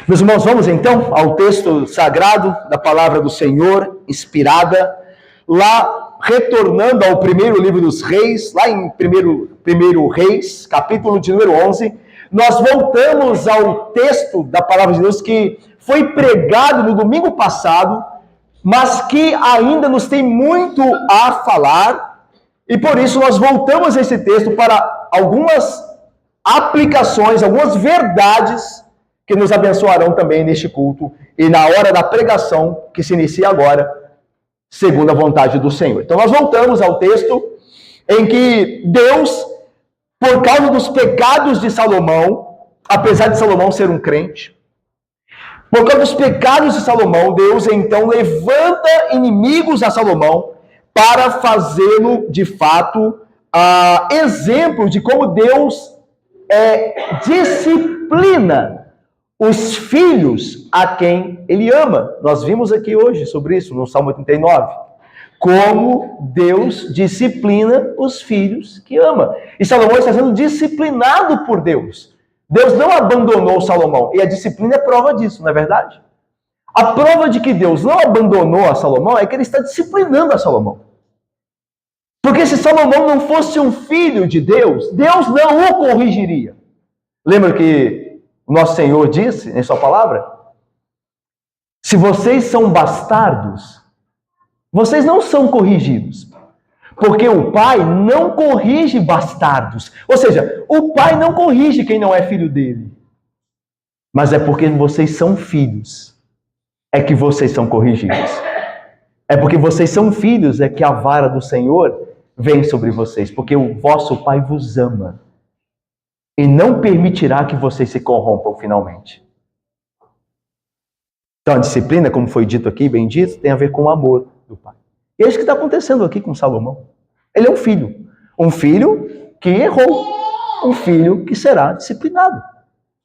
Meus irmãos, vamos então ao texto sagrado da palavra do Senhor, inspirada, lá retornando ao primeiro livro dos reis, lá em primeiro Reis, capítulo de número 11, nós voltamos ao texto da palavra de Deus que foi pregado no domingo passado, mas que ainda nos tem muito a falar, e por isso nós voltamos a esse texto para algumas aplicações, algumas verdades que nos abençoarão também neste culto e na hora da pregação que se inicia agora, segundo a vontade do Senhor. Então nós voltamos ao texto em que Deus, por causa dos pecados de Salomão, apesar de Salomão ser um crente, por causa dos pecados de Salomão, Deus então levanta inimigos a Salomão para fazê-lo de fato exemplo de como Deus disciplina os filhos a quem ele ama. Nós vimos aqui hoje sobre isso, no Salmo 39. Como Deus disciplina os filhos que ama. E Salomão está sendo disciplinado por Deus. Deus não abandonou Salomão. E a disciplina é prova disso, não é verdade? A prova de que Deus não abandonou a Salomão é que ele está disciplinando a Salomão. Porque se Salomão não fosse um filho de Deus, Deus não o corrigiria. Lembra que o nosso Senhor disse em sua palavra? Se vocês são bastardos, vocês não são corrigidos. Porque o pai não corrige bastardos. Ou seja, o pai não corrige quem não é filho dele. Mas é porque vocês são filhos, é que vocês são corrigidos. É porque vocês são filhos, é que a vara do Senhor vem sobre vocês. Porque o vosso pai vos ama. E não permitirá que vocês se corrompam finalmente. Então a disciplina, como foi dito aqui, bem dito, tem a ver com o amor do pai. E é isso que está acontecendo aqui com Salomão. Ele é um filho que errou, um filho que será disciplinado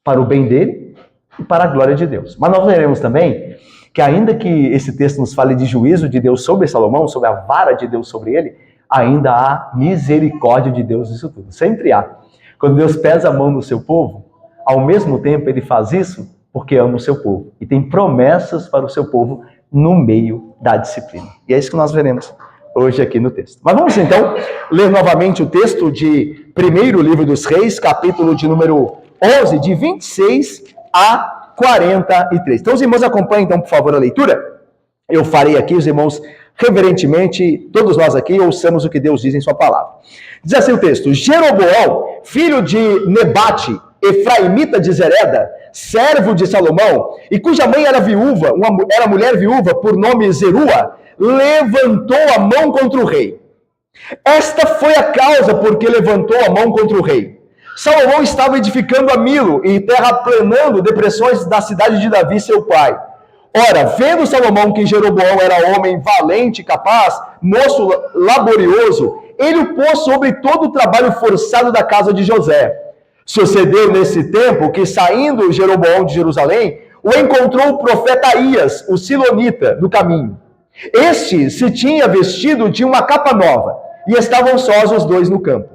para o bem dele e para a glória de Deus. Mas nós veremos também que ainda que esse texto nos fale de juízo de Deus sobre Salomão, sobre a vara de Deus sobre ele, ainda há misericórdia de Deus nisso tudo. Sempre há. Quando Deus pesa a mão no seu povo, ao mesmo tempo ele faz isso porque ama o seu povo. E tem promessas para o seu povo no meio da disciplina. E é isso que nós veremos hoje aqui no texto. Mas vamos então ler novamente o texto de primeiro livro dos reis, capítulo de número 11, de 26 a 43. Então os irmãos acompanhem então, por favor, a leitura. Eu farei aqui, os irmãos, reverentemente, todos nós aqui, ouçamos o que Deus diz em sua palavra. Diz assim o texto: Jeroboão, filho de Nebate, efraimita de Zereda, servo de Salomão, e cuja mãe era viúva, era mulher viúva, por nome Zerua, levantou a mão contra o rei. Esta foi a causa por que levantou a mão contra o rei. Salomão estava edificando a Milo e terraplanando depressões da cidade de Davi, seu pai. Ora, vendo Salomão que Jeroboão era homem valente, capaz, moço laborioso, ele o pôs sobre todo o trabalho forçado da casa de José. Sucedeu nesse tempo que, saindo Jeroboão de Jerusalém, o encontrou o profeta Aías, o silonita, no caminho. Este se tinha vestido de uma capa nova, e estavam sós os dois no campo.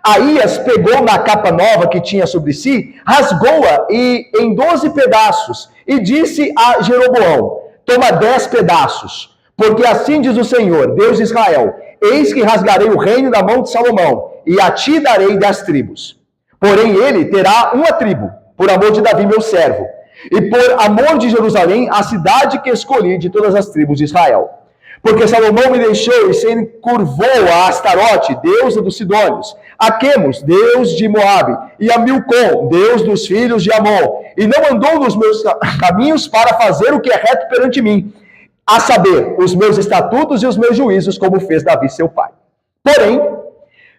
Aías pegou na capa nova que tinha sobre si, rasgou-a em 12 pedaços, e disse a Jeroboão: toma 10 pedaços, porque assim diz o Senhor, Deus de Israel: eis que rasgarei o reino da mão de Salomão, e a ti darei 10 tribos. Porém ele terá uma tribo, por amor de Davi meu servo, e por amor de Jerusalém, a cidade que escolhi de todas as tribos de Israel. Porque Salomão me deixou e se encurvou a Astarote, deusa dos Sidônios, a Quemos, deus de Moabe, e a Milcom, deus dos filhos de Amon, e não andou nos meus caminhos para fazer o que é reto perante mim, a saber, os meus estatutos e os meus juízos, como fez Davi seu pai. Porém,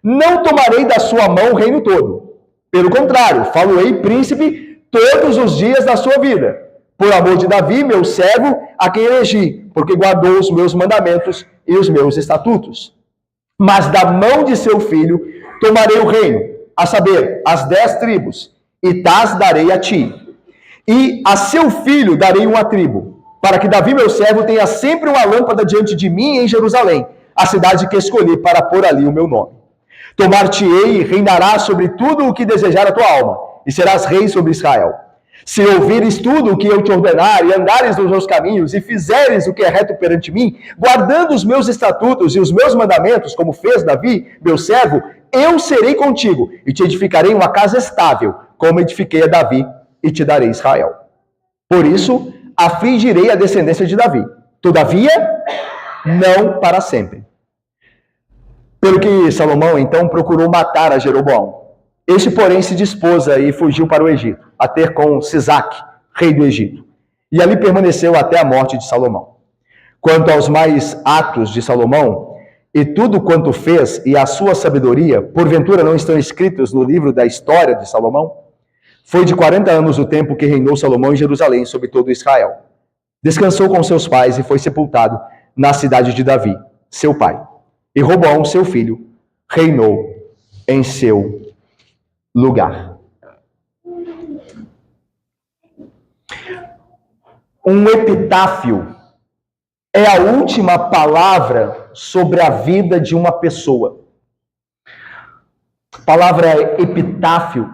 não tomarei da sua mão o reino todo. Pelo contrário, falo-ei príncipe todos os dias da sua vida, por amor de Davi, meu servo, a quem elegi, porque guardou os meus mandamentos e os meus estatutos. Mas da mão de seu filho tomarei o reino, a saber, as 10 tribos, e tas darei a ti. E a seu filho darei uma tribo, para que Davi, meu servo, tenha sempre uma lâmpada diante de mim em Jerusalém, a cidade que escolhi para pôr ali o meu nome. Tomar-te-ei e reinarás sobre tudo o que desejar a tua alma, e serás rei sobre Israel. Se ouvires tudo o que eu te ordenar, e andares nos meus caminhos, e fizeres o que é reto perante mim, guardando os meus estatutos e os meus mandamentos, como fez Davi, meu servo, eu serei contigo, e te edificarei uma casa estável, como edifiquei a Davi, e te darei Israel. Por isso, afligirei a descendência de Davi. Todavia, não para sempre. Pelo que Salomão, então, procurou matar a Jeroboão. Este, porém, se dispôs e fugiu para o Egito, a ter com Sisaque, rei do Egito. E ali permaneceu até a morte de Salomão. Quanto aos mais atos de Salomão, e tudo quanto fez, e a sua sabedoria, porventura não estão escritos no livro da história de Salomão? Foi de 40 anos o tempo que reinou Salomão em Jerusalém sobre todo Israel. Descansou com seus pais e foi sepultado na cidade de Davi, seu pai. E Roboão, seu filho, reinou em seu lugar. Um epitáfio é a última palavra sobre a vida de uma pessoa. A palavra epitáfio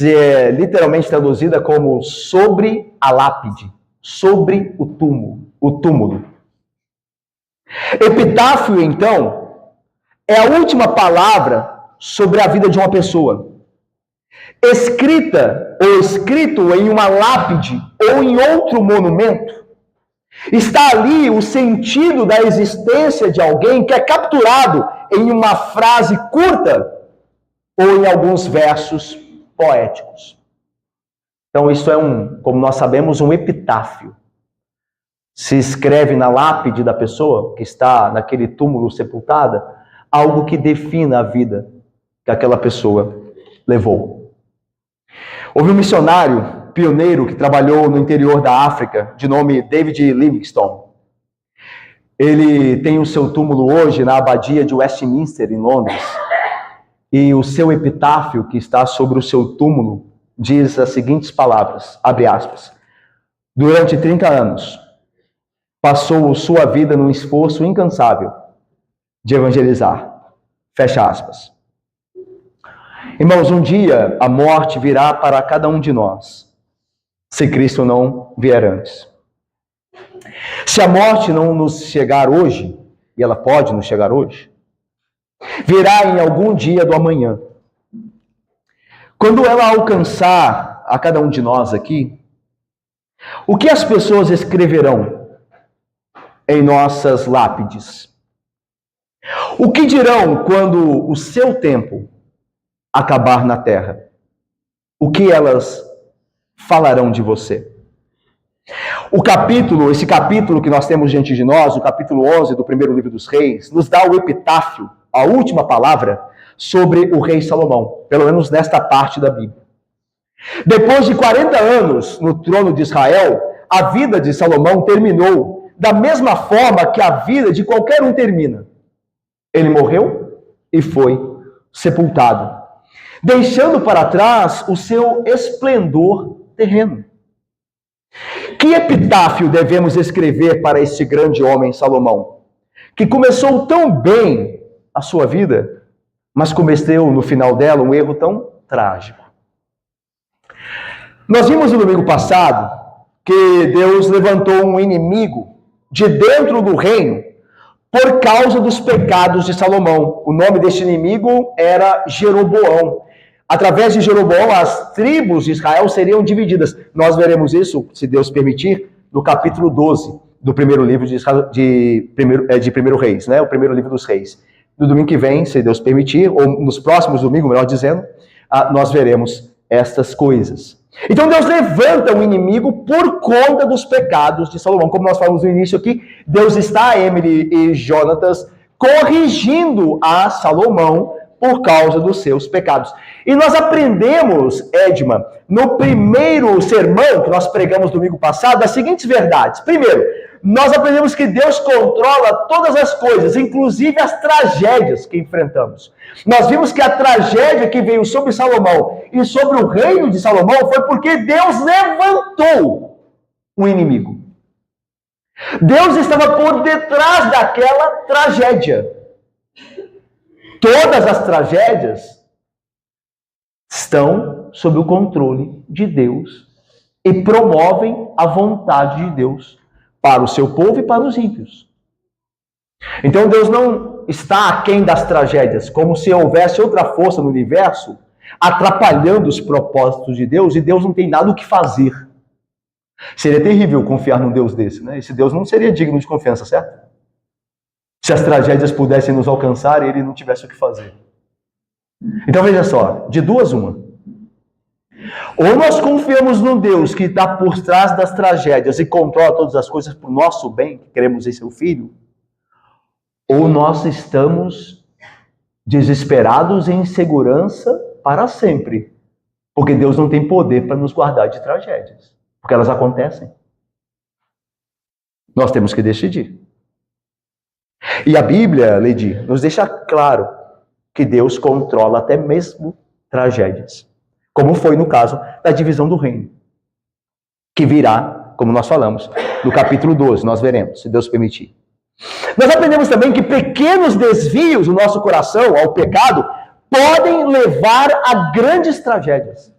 é literalmente traduzida como sobre a lápide, sobre o túmulo. Epitáfio, então, é a última palavra sobre a vida de uma pessoa. Escrita ou escrito em uma lápide ou em outro monumento, está ali o sentido da existência de alguém que é capturado em uma frase curta ou em alguns versos poéticos. Então, isso é como nós sabemos, um epitáfio. Se escreve na lápide da pessoa que está naquele túmulo sepultada, algo que defina a vida que aquela pessoa levou. Houve um missionário pioneiro que trabalhou no interior da África, de nome David Livingstone. Ele tem o seu túmulo hoje na abadia de Westminster, em Londres. E o seu epitáfio, que está sobre o seu túmulo, diz as seguintes palavras, abre aspas: durante 30 anos, passou sua vida num esforço incansável de evangelizar. Fecha aspas. Irmãos, um dia a morte virá para cada um de nós, se Cristo não vier antes. Se a morte não nos chegar hoje, e ela pode nos chegar hoje, virá em algum dia do amanhã. Quando ela alcançar a cada um de nós aqui, o que as pessoas escreverão em nossas lápides? O que dirão quando o seu tempo acabar na terra? O que elas falarão de você? Esse capítulo que nós temos diante de nós, o capítulo 11 do primeiro livro dos Reis, nos dá o epitáfio, a última palavra sobre o rei Salomão, pelo menos nesta parte da Bíblia. Depois de 40 anos no trono de Israel, a vida de Salomão terminou da mesma forma que a vida de qualquer um termina. Ele morreu e foi sepultado, deixando para trás o seu esplendor terreno. Que epitáfio devemos escrever para este grande homem Salomão, que começou tão bem a sua vida, mas cometeu no final dela um erro tão trágico? Nós vimos no domingo passado que Deus levantou um inimigo de dentro do reino por causa dos pecados de Salomão. O nome deste inimigo era Jeroboão. Através de Jeroboão, as tribos de Israel seriam divididas. Nós veremos isso, se Deus permitir, no capítulo 12 do primeiro livro de Primeiro Reis, né? O primeiro livro dos Reis. No domingo que vem, se Deus permitir, ou nos próximos domingos, melhor dizendo, nós veremos estas coisas. Então Deus levanta um inimigo por conta dos pecados de Salomão. Como nós falamos no início aqui, Deus está, Emily e Jonatas, corrigindo a Salomão por causa dos seus pecados. E nós aprendemos, Edma, no primeiro sermão que nós pregamos domingo passado, as seguintes verdades. Primeiro, nós aprendemos que Deus controla todas as coisas, inclusive as tragédias que enfrentamos. Nós vimos que a tragédia que veio sobre Salomão e sobre o reino de Salomão foi porque Deus levantou um inimigo. Deus estava por detrás daquela tragédia. Todas as tragédias estão sob o controle de Deus e promovem a vontade de Deus para o seu povo e para os ímpios. Então Deus não está aquém das tragédias, como se houvesse outra força no universo atrapalhando os propósitos de Deus e Deus não tem nada o que fazer. Seria terrível confiar num Deus desse, né? Esse Deus não seria digno de confiança, certo? Se as tragédias pudessem nos alcançar e ele não tivesse o que fazer. Então veja só, de duas uma. Ou nós confiamos num Deus que está por trás das tragédias e controla todas as coisas para o nosso bem, que queremos em seu Filho, ou nós estamos desesperados em insegurança para sempre, porque Deus não tem poder para nos guardar de tragédias, porque elas acontecem. Nós temos que decidir. E a Bíblia, Lady, nos deixa claro que Deus controla até mesmo tragédias, como foi no caso da divisão do reino, que virá, como nós falamos, no capítulo 12, nós veremos, se Deus permitir. Nós aprendemos também que pequenos desvios no nosso coração ao pecado podem levar a grandes tragédias.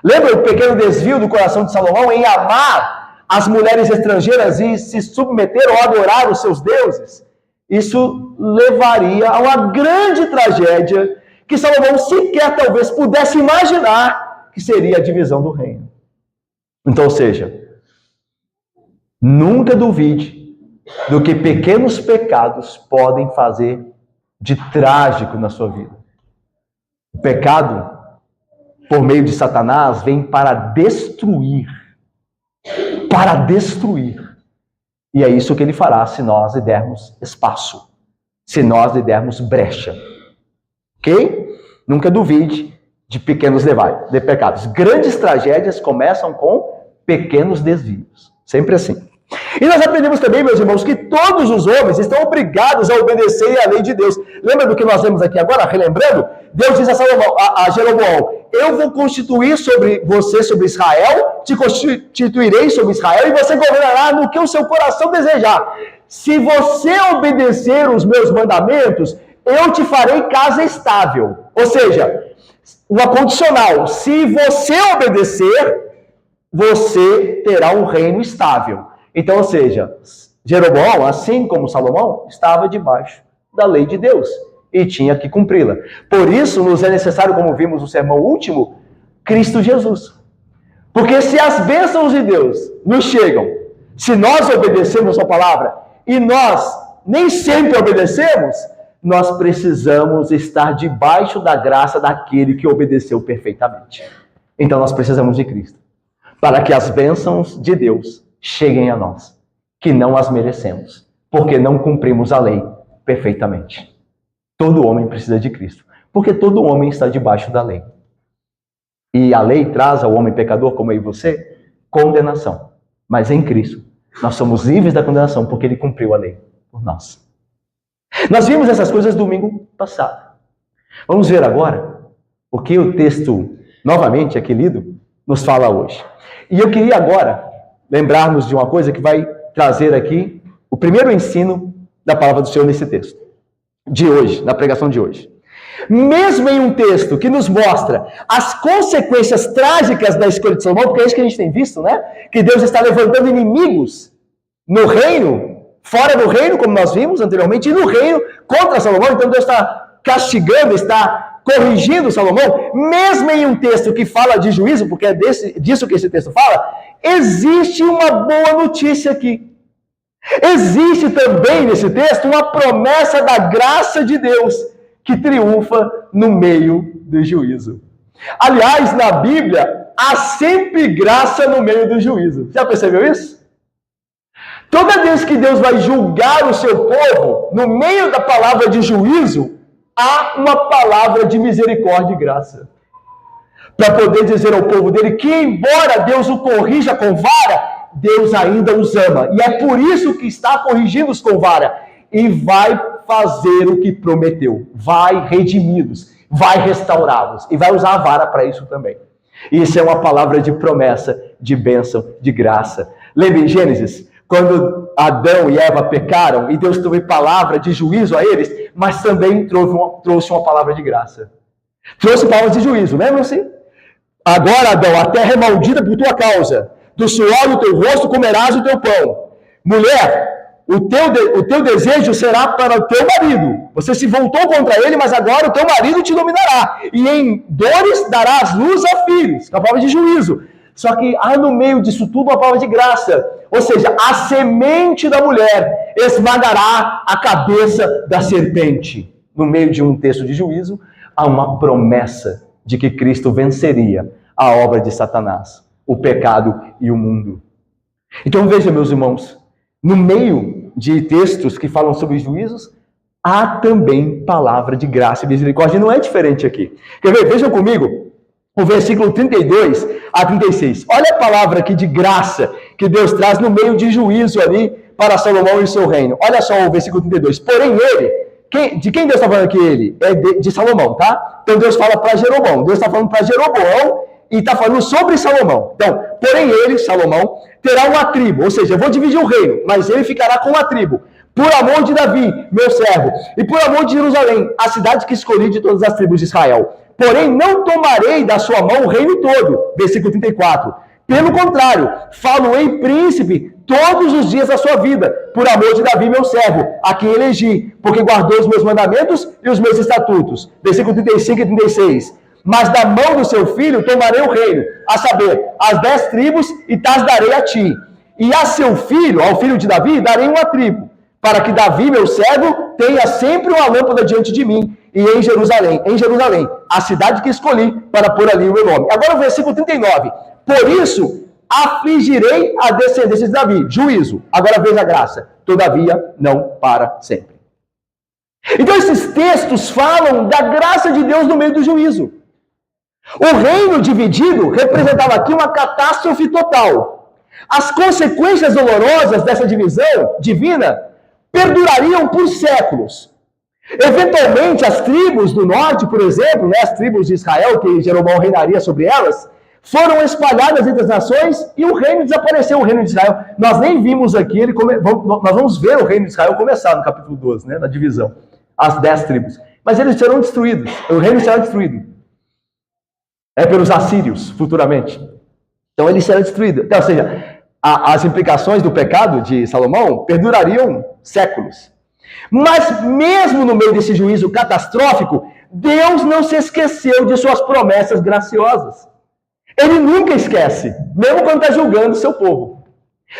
Lembra o pequeno desvio do coração de Salomão em amar as mulheres estrangeiras e se submeter ou adorar os seus deuses? Isso levaria a uma grande tragédia que Salomão sequer talvez pudesse imaginar que seria a divisão do reino. Então, ou seja, nunca duvide do que pequenos pecados podem fazer de trágico na sua vida. O pecado, por meio de Satanás, vem para destruir. Para destruir. E é isso que ele fará se nós lhe dermos espaço. Se nós lhe dermos brecha. Ok? Nunca duvide de pequenos de pecados. Grandes tragédias começam com pequenos desvios. Sempre assim. E nós aprendemos também, meus irmãos, que todos os homens estão obrigados a obedecerem à lei de Deus. Lembra do que nós lemos aqui agora? Relembrando, Deus diz a Jeroboão: eu vou constituir sobre você, sobre Israel, te constituirei sobre Israel e você governará no que o seu coração desejar. Se você obedecer os meus mandamentos, eu te farei casa estável. Ou seja, uma condicional: se você obedecer, você terá um reino estável. Então, ou seja, Jeroboão, assim como Salomão, estava debaixo da lei de Deus e tinha que cumpri-la. Por isso, nos é necessário, como vimos no sermão último, Cristo Jesus. Porque se as bênçãos de Deus nos chegam, se nós obedecemos a palavra, e nós nem sempre obedecemos, nós precisamos estar debaixo da graça daquele que obedeceu perfeitamente. Então, nós precisamos de Cristo, para que as bênçãos de Deus cheguem a nós, que não as merecemos, porque não cumprimos a lei perfeitamente. Todo homem precisa de Cristo, porque todo homem está debaixo da lei. E a lei traz ao homem pecador, como eu e você, condenação. Mas em Cristo, nós somos livres da condenação, porque Ele cumpriu a lei por nós. Nós vimos essas coisas domingo passado. Vamos ver agora o que o texto, novamente aqui lido, nos fala hoje. E eu queria agora lembrar-nos de uma coisa que vai trazer aqui o primeiro ensino da palavra do Senhor nesse texto, de hoje, na pregação de hoje. Mesmo em um texto que nos mostra as consequências trágicas da escolha de Salomão, porque é isso que a gente tem visto, né? Que Deus está levantando inimigos no reino, fora do reino, como nós vimos anteriormente, e no reino contra Salomão. Então Deus está castigando, está corrigindo Salomão, mesmo em um texto que fala de juízo, porque é disso que esse texto fala, existe uma boa notícia aqui. Existe também nesse texto uma promessa da graça de Deus, que triunfa no meio do juízo. Aliás, na Bíblia, há sempre graça no meio do juízo. Já percebeu isso? Toda vez que Deus vai julgar o seu povo, no meio da palavra de juízo, há uma palavra de misericórdia e graça. Para poder dizer ao povo dele que, embora Deus o corrija com vara, Deus ainda os ama. E é por isso que está corrigindo-os com vara. E vai fazer o que prometeu. Vai redimi-los. Vai restaurá-los. E vai usar a vara para isso também. Isso é uma palavra de promessa, de bênção, de graça. Lembra em Gênesis? Quando Adão e Eva pecaram e Deus trouxe palavra de juízo a eles, mas também trouxe uma palavra de graça. Trouxe palavras de juízo, lembram-se? Agora, Adão, a terra é maldita por tua causa. do suor do teu rosto comerás o teu pão. Mulher, o teu desejo será para o teu marido. Você se voltou contra ele, mas agora o teu marido te dominará. E em dores darás luz a filhos. É uma palavra de juízo. Só que há no meio disso tudo uma palavra de graça. Ou seja, a semente da mulher esmagará a cabeça da serpente. No meio de um texto de juízo, há uma promessa de que Cristo venceria a obra de Satanás, o pecado e o mundo. Então veja, meus irmãos, no meio de textos que falam sobre juízos, há também palavra de graça e misericórdia. E não é diferente aqui. Quer ver? Vejam comigo o versículo 32 a 36. Olha a palavra aqui de graça que Deus traz no meio de juízo ali para Salomão e o seu reino. Olha só o versículo 32. Porém ele, de quem Deus está falando aqui ele? É de Salomão, tá? Então Deus fala para Jeroboão. Deus está falando para Jeroboão e está falando sobre Salomão. Então, porém ele, Salomão, terá uma tribo. Ou seja, eu vou dividir o reino, mas ele ficará com uma tribo. Por amor de Davi, meu servo, e por amor de Jerusalém, a cidade que escolhi de todas as tribos de Israel. Porém, não tomarei da sua mão o reino todo. Versículo 34. Pelo contrário, falo-ei príncipe todos os dias da sua vida, por amor de Davi, meu servo, a quem elegi, porque guardou os meus mandamentos e os meus estatutos. Versículo 35 e 36. Mas da mão do seu filho tomarei o reino, a saber, as 10 tribos, e tas darei a ti. E a seu filho, ao filho de Davi, darei uma tribo, para que Davi, meu servo, tenha sempre uma lâmpada diante de mim, e em Jerusalém, a cidade que escolhi para pôr ali o meu nome. Agora o versículo 39. Por isso, afligirei a descendência de Davi. Juízo. Agora veja a graça. Todavia, não para sempre. Então esses textos falam da graça de Deus no meio do juízo. O reino dividido representava aqui uma catástrofe total. As consequências dolorosas dessa divisão divina perdurariam por séculos. Eventualmente, as tribos do norte, por exemplo, as tribos de Israel, que Jeroboão reinaria sobre elas, foram espalhadas entre as nações e o reino desapareceu, o reino de Israel. Nós nem vimos aqui, nós vamos ver o reino de Israel começar no capítulo 12, na divisão, as 10 tribos. Mas eles serão destruídos, o reino será destruído. É pelos assírios, futuramente. Então ele será destruído. Então, ou seja, as implicações do pecado de Salomão perdurariam séculos. Mas mesmo no meio desse juízo catastrófico, Deus não se esqueceu de suas promessas graciosas. Ele nunca esquece, mesmo quando está julgando o seu povo.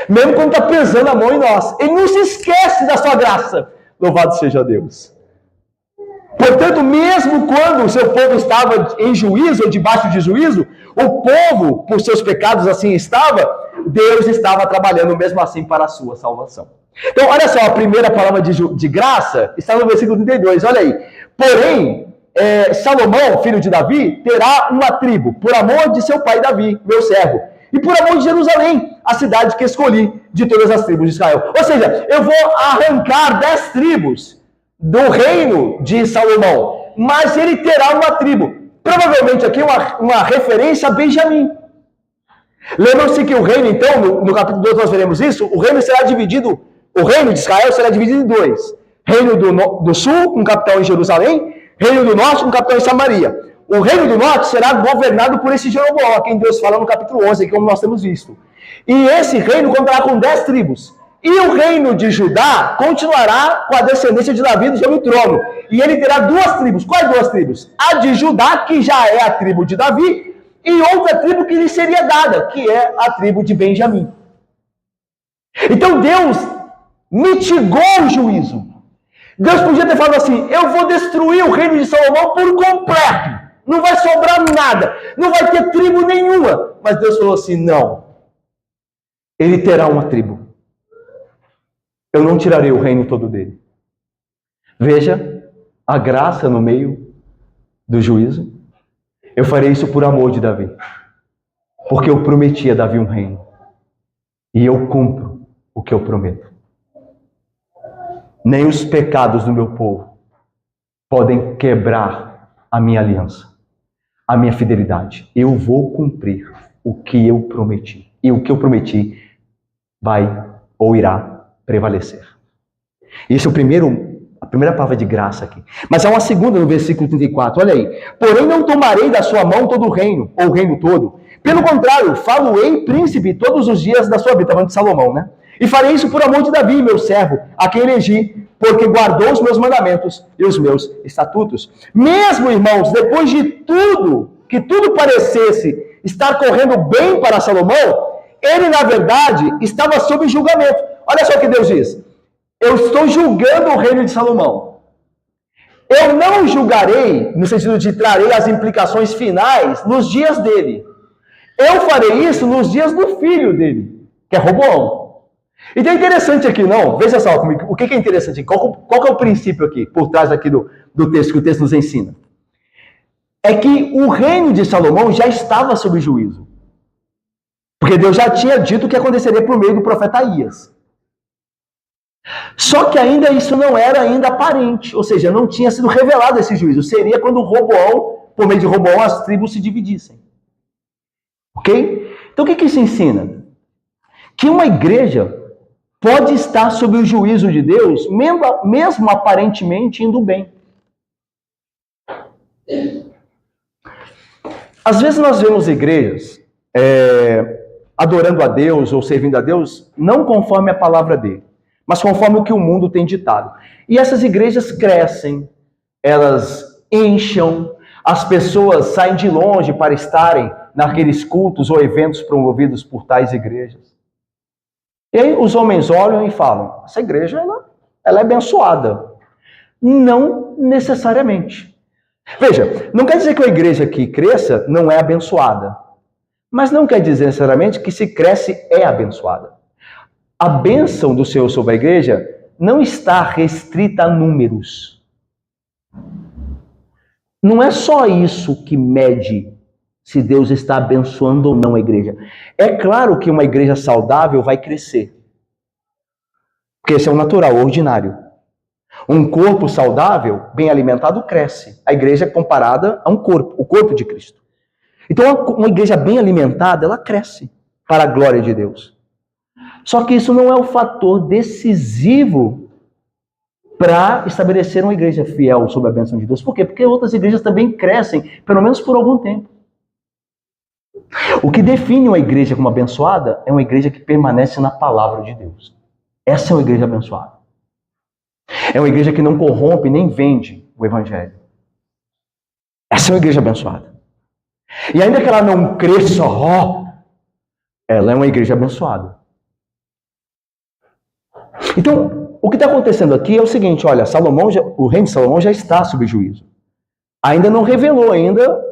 Mesmo quando está pesando a mão em nós. Ele não se esquece da sua graça. Louvado seja Deus. Portanto, mesmo quando o seu povo estava em juízo ou debaixo de juízo, o povo, por seus pecados assim estava, Deus estava trabalhando mesmo assim para a sua salvação. Então, olha só, a primeira palavra de graça está no versículo 32, olha aí. Porém, Salomão, filho de Davi, terá uma tribo, por amor de seu pai Davi, meu servo, e por amor de Jerusalém, a cidade que escolhi de todas as tribos de Israel. Ou seja, eu vou arrancar 10 tribos do reino de Salomão, mas ele terá uma tribo. Provavelmente aqui uma referência a Benjamim. Lembram-se que o reino, então, no capítulo 2 nós veremos isso, o reino de Israel será dividido em 2. Reino do sul, com capital em Jerusalém, reino do norte, com capital em Samaria. O reino do norte será governado por esse Jeroboão, a quem Deus fala no capítulo 11, como nós temos visto. E esse reino contará com 10 tribos. E o reino de Judá continuará com a descendência de Davi sobre o trono. E ele terá 2 tribos. Quais 2 tribos? A de Judá, que já é a tribo de Davi, e outra tribo que lhe seria dada, que é a tribo de Benjamim. Então Deus mitigou o juízo. Deus podia ter falado assim, eu vou destruir o reino de Salomão por completo. Não vai sobrar nada. Não vai ter tribo nenhuma. Mas Deus falou assim, não. Ele terá uma tribo. Eu não tirarei o reino todo dele. Veja a graça no meio do juízo. Eu farei isso por amor de Davi. Porque eu prometi a Davi um reino. E eu cumpro o que eu prometo. Nem os pecados do meu povo podem quebrar a minha aliança, a minha fidelidade. Eu vou cumprir o que eu prometi. E o que eu prometi vai ou irá prevalecer. Isso é a primeira palavra de graça aqui. Mas há uma segunda no versículo 34, olha aí. Porém não tomarei da sua mão todo o reino, ou o reino todo, Pelo contrário, falo-ei príncipe todos os dias da sua vida. Está falando de Salomão, né? E farei isso por amor de Davi, meu servo, a quem elegi, porque guardou os meus mandamentos e os meus estatutos. Mesmo, irmãos, depois de tudo, que tudo parecesse estar correndo bem para Salomão, ele, na verdade, estava sob julgamento. Olha só o que Deus diz. Eu estou julgando o reino de Salomão. Eu não julgarei, no sentido de trarei as implicações finais, nos dias dele. Eu farei isso nos dias do filho dele, que é Roboão. Então é interessante aqui, não? Veja só comigo, o que é interessante? Qual que é o princípio aqui, por trás aqui do texto, que o texto nos ensina? É que o reino de Salomão já estava sob juízo. Porque Deus já tinha dito o que aconteceria por meio do profeta Aías. Só que ainda isso não era ainda aparente, ou seja, não tinha sido revelado esse juízo. Seria quando Roboão, por meio de Roboão, as tribos se dividissem. Ok? Então o que isso ensina? Que uma igreja pode estar sob o juízo de Deus, mesmo aparentemente indo bem. Às vezes nós vemos igrejas adorando a Deus ou servindo a Deus, não conforme a palavra dele, mas conforme o que o mundo tem ditado. E essas igrejas crescem, elas incham, as pessoas saem de longe para estarem naqueles cultos ou eventos promovidos por tais igrejas. E aí os homens olham e falam, essa igreja ela é abençoada. Não necessariamente. Veja, não quer dizer que a igreja que cresça não é abençoada. Mas não quer dizer necessariamente que se cresce é abençoada. A bênção do Senhor sobre a igreja não está restrita a números. Não é só isso que mede se Deus está abençoando ou não a igreja. É claro que uma igreja saudável vai crescer. Porque esse é o natural, o ordinário. Um corpo saudável, bem alimentado, cresce. A igreja é comparada a um corpo, o corpo de Cristo. Então, uma igreja bem alimentada, ela cresce para a glória de Deus. Só que isso não é o fator decisivo para estabelecer uma igreja fiel sob a bênção de Deus. Por quê? Porque outras igrejas também crescem, pelo menos por algum tempo. O que define uma igreja como abençoada é uma igreja que permanece na palavra de Deus. Essa é uma igreja abençoada. É uma igreja que não corrompe nem vende o evangelho. Essa é uma igreja abençoada. E ainda que ela não cresça, ela é uma igreja abençoada. Então, o que está acontecendo aqui é o seguinte, olha, o reino de Salomão já está sob juízo. Ainda não revelou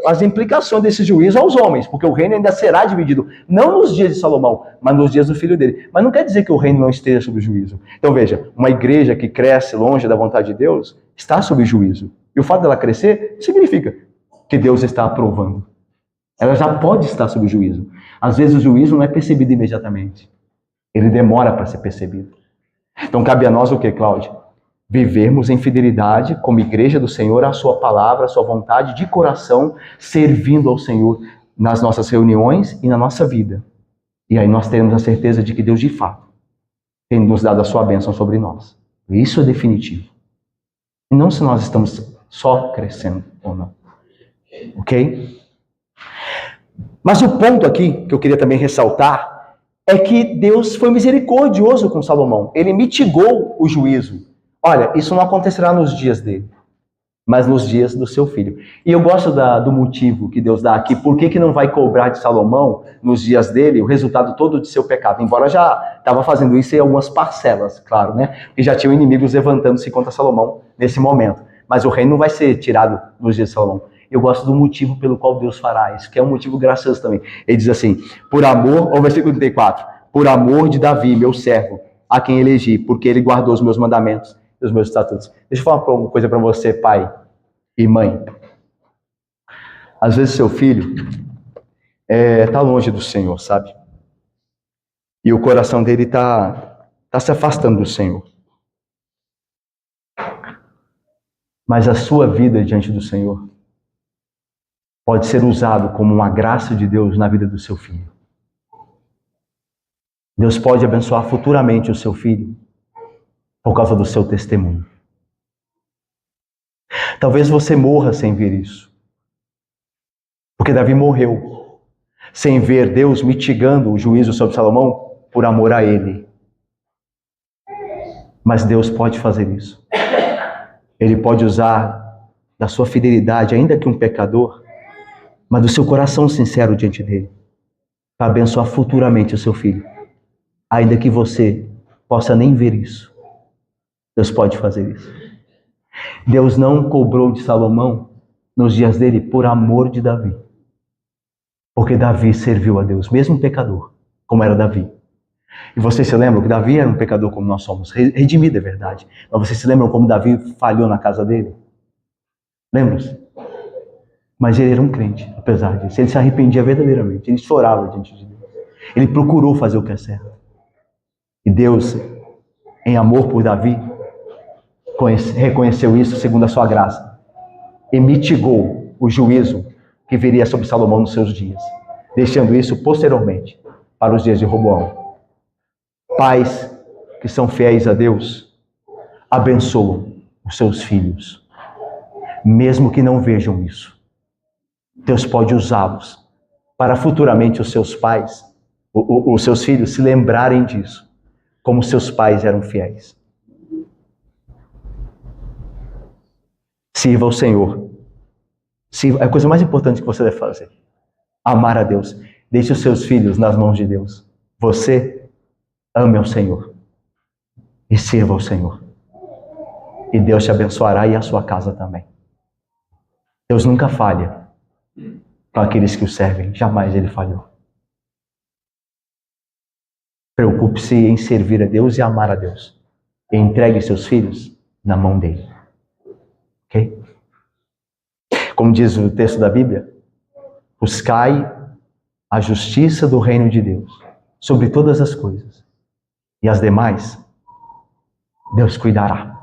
as implicações desse juízo aos homens, porque o reino ainda será dividido, não nos dias de Salomão, mas nos dias do filho dele. Mas não quer dizer que o reino não esteja sob juízo. Então veja, uma igreja que cresce longe da vontade de Deus está sob juízo. E o fato dela crescer significa que Deus está aprovando. Ela já pode estar sob juízo. Às vezes o juízo não é percebido imediatamente. Ele demora para ser percebido. Então cabe a nós o que, Cláudia? Vivermos em fidelidade como igreja do Senhor, a sua palavra, a sua vontade, de coração, servindo ao Senhor nas nossas reuniões e na nossa vida. E aí nós teremos a certeza de que Deus, de fato, tem nos dado a sua bênção sobre nós. E isso é definitivo. E não se nós estamos só crescendo ou não. Ok? Mas o ponto aqui, que eu queria também ressaltar, é que Deus foi misericordioso com Salomão. Ele mitigou o juízo. Olha, isso não acontecerá nos dias dele, mas nos dias do seu filho. E eu gosto do motivo que Deus dá aqui. Por que não vai cobrar de Salomão, nos dias dele, o resultado todo de seu pecado? Embora já estava fazendo isso em algumas parcelas, claro, né? Porque já tinham inimigos levantando-se contra Salomão nesse momento. Mas o reino não vai ser tirado nos dias de Salomão. Eu gosto do motivo pelo qual Deus fará isso, que é um motivo gracioso também. Ele diz assim, por amor, ao versículo 34, por amor de Davi, meu servo, a quem elegi, porque ele guardou os meus mandamentos e os meus estatutos. Deixa eu falar uma coisa para você, pai e mãe. Às vezes seu filho está longe do Senhor, sabe? E o coração dele está se afastando do Senhor. Mas a sua vida diante do Senhor pode ser usado como uma graça de Deus na vida do seu filho. Deus pode abençoar futuramente o seu filho por causa do seu testemunho. Talvez você morra sem ver isso. Porque Davi morreu. sem ver Deus mitigando o juízo sobre Salomão por amor a ele. Mas Deus pode fazer isso. Ele pode usar da sua fidelidade, ainda que um pecador, mas do seu coração sincero diante dele, para abençoar futuramente o seu filho. Ainda que você possa nem ver isso, Deus pode fazer isso. Deus não cobrou de Salomão nos dias dele por amor de Davi. Porque Davi serviu a Deus, mesmo pecador, como era Davi. E vocês se lembram que Davi era um pecador como nós somos, redimido é verdade. Mas vocês se lembram como Davi falhou na casa dele? Lembram-se? Mas ele era um crente, apesar disso. Ele se arrependia verdadeiramente, ele chorava diante de Deus. Ele procurou fazer o que é certo. E Deus, em amor por Davi, reconheceu isso segundo a sua graça. E mitigou o juízo que viria sobre Salomão nos seus dias, deixando isso posteriormente para os dias de Roboão. Pais que são fiéis a Deus abençoam os seus filhos, mesmo que não vejam isso. Deus pode usá-los para futuramente os seus pais, os seus filhos se lembrarem disso, como seus pais eram fiéis. Sirva ao Senhor. É a coisa mais importante que você deve fazer. Amar a Deus. Deixe os seus filhos nas mãos de Deus. Você ame ao Senhor. E sirva ao Senhor. E Deus te abençoará e a sua casa também. Deus nunca falha com aqueles que o servem. Jamais ele falhou. Preocupe-se em servir a Deus e amar a Deus. E entregue seus filhos na mão dele. Ok? Como diz o texto da Bíblia, buscai a justiça do reino de Deus sobre todas as coisas, e as demais Deus cuidará.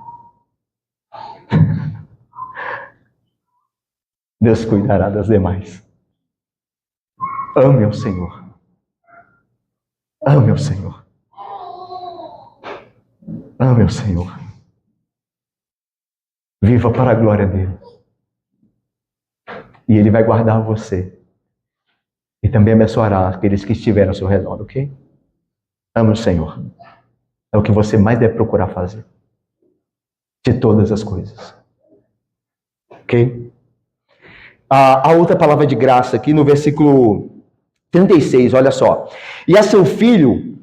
Deus cuidará das demais. Ame ao Senhor. Ame ao Senhor. Ame ao Senhor. Viva para a glória dele. E ele vai guardar você. E também abençoará aqueles que estiverem ao seu redor, ok? Ame o Senhor. É o que você mais deve procurar fazer. De todas as coisas. Ok? A outra palavra de graça aqui no versículo 36, olha só. E a seu filho,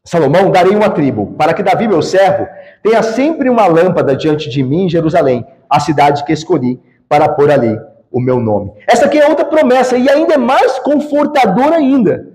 Salomão, darei uma tribo, para que Davi, meu servo, tenha sempre uma lâmpada diante de mim em Jerusalém, a cidade que escolhi, para pôr ali o meu nome. Essa aqui é outra promessa, e ainda é mais confortadora ainda.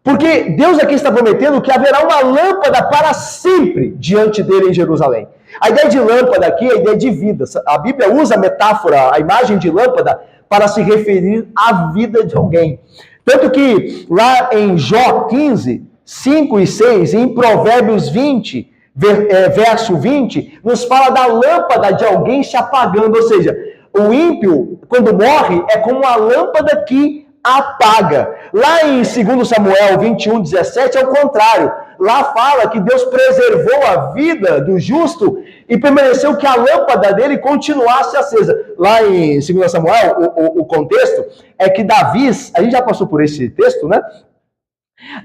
Porque Deus aqui está prometendo que haverá uma lâmpada para sempre diante dele em Jerusalém. A ideia de lâmpada aqui é a ideia de vida. A Bíblia usa a metáfora, a imagem de lâmpada, para se referir à vida de alguém. Tanto que lá em Jó 15, 5 e 6, e em Provérbios 20, verso 20, nos fala da lâmpada de alguém se apagando, ou seja, o ímpio, quando morre, é como uma lâmpada que apaga. Lá em 2 Samuel 21, 17, é o contrário. Lá fala que Deus preservou a vida do justo e permaneceu que a lâmpada dele continuasse acesa. Lá em 2 Samuel, o contexto é que Davi, a gente já passou por esse texto, né?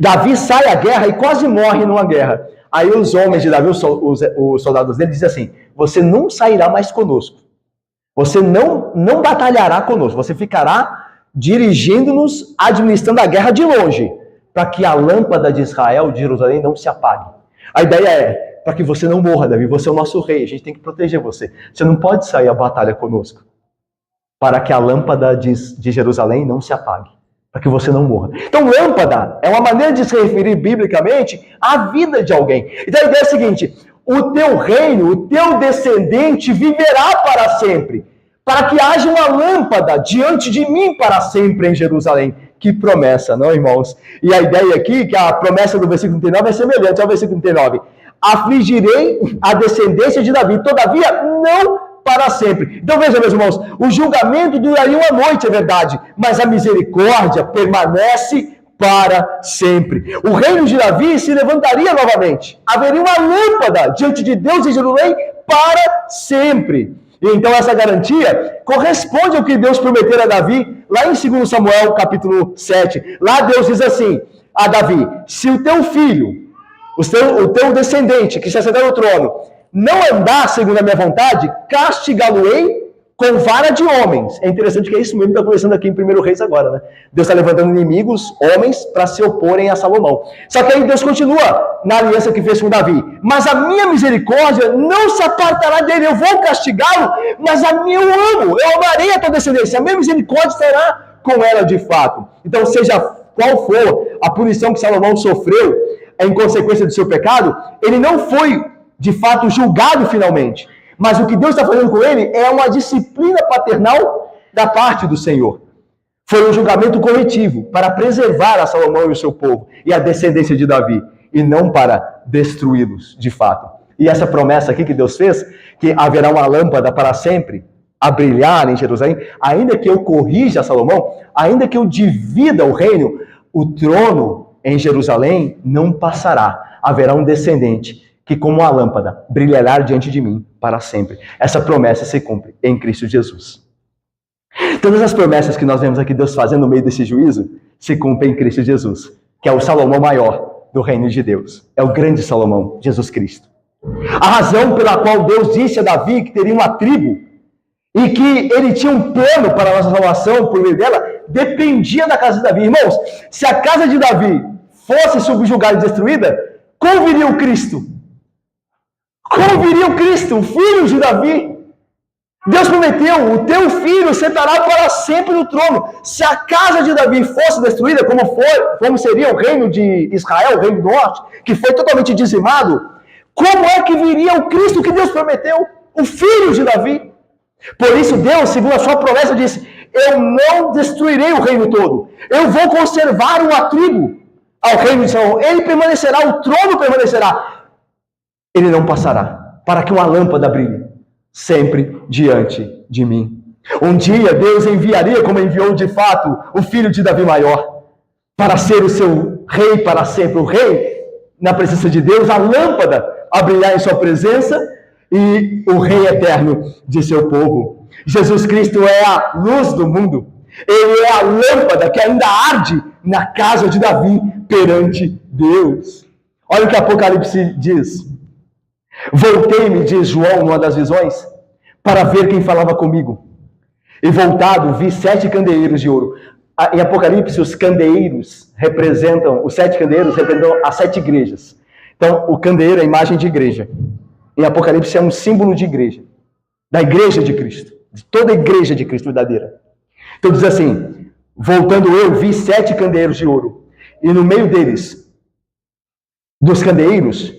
Davi sai à guerra e quase morre numa guerra. Aí os homens de Davi, os soldados dele, dizem assim: você não sairá mais conosco. Você não batalhará conosco, você ficará dirigindo-nos, administrando a guerra de longe, para que a lâmpada de Israel, de Jerusalém, não se apague. A ideia é, para que você não morra, Davi, você é o nosso rei, a gente tem que proteger você. Você não pode sair à batalha conosco, para que a lâmpada de Jerusalém não se apague, para que você não morra. Então, lâmpada é uma maneira de se referir biblicamente à vida de alguém. Então, a ideia é a seguinte: o teu reino, o teu descendente viverá para sempre, para que haja uma lâmpada diante de mim para sempre em Jerusalém. Que promessa, não, irmãos? E a ideia aqui, que a promessa do versículo 39 é semelhante ao versículo 39. Afligirei a descendência de Davi, todavia não para sempre. Então veja, meus irmãos, o julgamento duraria uma noite, é verdade, mas a misericórdia permanece para sempre. O reino de Davi se levantaria novamente. Haveria uma lâmpada diante de Deus em Jerusalém para sempre. E então essa garantia corresponde ao que Deus prometeu a Davi, lá em 2 Samuel, capítulo 7. Lá Deus diz assim a Davi: se o teu filho, o teu descendente, que se assentar no trono, não andar segundo a minha vontade, castigá-lo-ei com vara de homens. É interessante que é isso mesmo que está acontecendo aqui em 1 Reis agora, né? Deus está levantando inimigos, homens, para se oporem a Salomão. Só que aí Deus continua na aliança que fez com Davi. Mas a minha misericórdia não se apartará dele. Eu vou castigá-lo, mas a minha eu amo. Eu amarei a tua descendência. A minha misericórdia estará com ela de fato. Então, seja qual for a punição que Salomão sofreu em consequência do seu pecado, ele não foi, de fato, julgado finalmente. Mas o que Deus está fazendo com ele é uma disciplina paternal da parte do Senhor. Foi um julgamento coletivo para preservar a Salomão e o seu povo e a descendência de Davi, e não para destruí-los de fato. E essa promessa aqui que Deus fez, que haverá uma lâmpada para sempre a brilhar em Jerusalém, ainda que eu corrija Salomão, ainda que eu divida o reino, o trono em Jerusalém não passará. Haverá um descendente que, como a lâmpada, brilhará diante de mim para sempre. Essa promessa se cumpre em Cristo Jesus. Todas as promessas que nós vemos aqui Deus fazendo no meio desse juízo se cumprem em Cristo Jesus, que é o Salomão maior do reino de Deus. É o grande Salomão, Jesus Cristo. A razão pela qual Deus disse a Davi que teria uma tribo e que ele tinha um plano para a nossa salvação por meio dela, dependia da casa de Davi. Irmãos, se a casa de Davi fosse subjugada e destruída, como viria o Cristo? Como viria o Cristo, o filho de Davi? Deus prometeu: o teu filho sentará para sempre no trono. Se a casa de Davi fosse destruída, como seria o reino de Israel, o reino do norte, que foi totalmente dizimado, como é que viria o Cristo que Deus prometeu? O filho de Davi. Por isso Deus, segundo a sua promessa, disse: eu não destruirei o reino todo. Eu vou conservar uma tribo ao reino de Salomão. Ele permanecerá, o trono permanecerá. Ele não passará, para que uma lâmpada brilhe sempre diante de mim. Um dia Deus enviaria, como enviou de fato, o filho de Davi maior, para ser o seu rei para sempre, o rei na presença de Deus, a lâmpada a brilhar em sua presença e o rei eterno de seu povo. Jesus Cristo é a luz do mundo. Ele é a lâmpada que ainda arde na casa de Davi perante Deus. Olha o que Apocalipse diz. Voltei-me, diz João, numa das visões, para ver quem falava comigo. E voltado, vi 7 candeeiros de ouro. Em Apocalipse, os candeeiros representam, os 7 candeeiros representam as 7 igrejas. Então, o candeeiro é a imagem de igreja. Em Apocalipse é um símbolo de igreja, da igreja de Cristo, de toda a igreja de Cristo verdadeira. Então diz assim: voltando eu, vi 7 candeeiros de ouro, e no meio deles, dos candeeiros,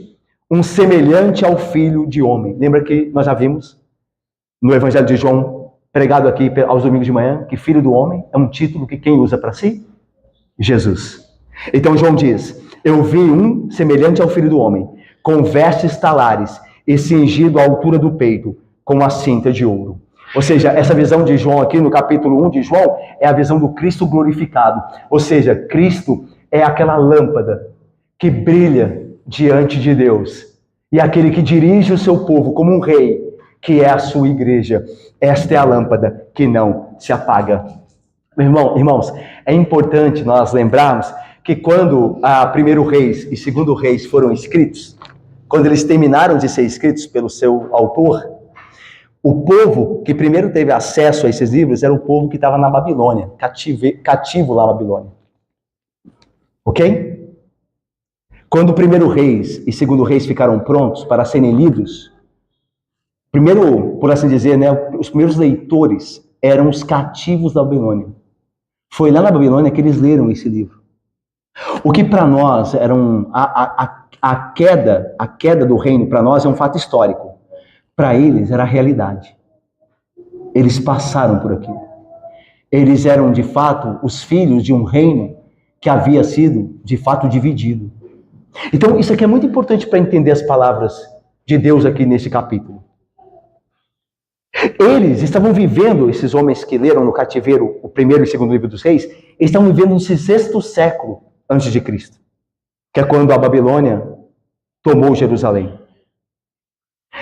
um semelhante ao Filho de Homem. Lembra que nós já vimos no Evangelho de João, pregado aqui aos domingos de manhã, que Filho do Homem é um título que quem usa para si? Jesus. Então João diz: eu vi um semelhante ao Filho do Homem, com vestes talares e cingido à altura do peito, com a cinta de ouro. Ou seja, essa visão de João aqui no capítulo 1 de João é a visão do Cristo glorificado. Ou seja, Cristo é aquela lâmpada que brilha diante de Deus, e aquele que dirige o seu povo como um rei, que é a sua igreja. Esta é a lâmpada que não se apaga. Irmãos, é importante nós lembrarmos que quando a 1º Reis e 2º Reis foram escritos, quando eles terminaram de ser escritos pelo seu autor, o povo que primeiro teve acesso a esses livros era o povo que estava na Babilônia, cativo lá na Babilônia. Ok? Quando o 1º Reis e 2º Reis ficaram prontos para serem lidos, primeiro, por assim dizer, né, os primeiros leitores eram os cativos da Babilônia. Foi lá na Babilônia que eles leram esse livro. O que para nós era a queda do reino, para nós é um fato histórico. Para eles era a realidade. Eles passaram por aquilo. Eles eram, de fato, os filhos de um reino que havia sido, de fato, dividido. Então, isso aqui é muito importante para entender as palavras de Deus aqui nesse capítulo. Eles estavam vivendo, esses homens que leram no cativeiro o 1º e 2º livro dos reis, eles estavam vivendo nesse 6º século antes de Cristo, que é quando a Babilônia tomou Jerusalém.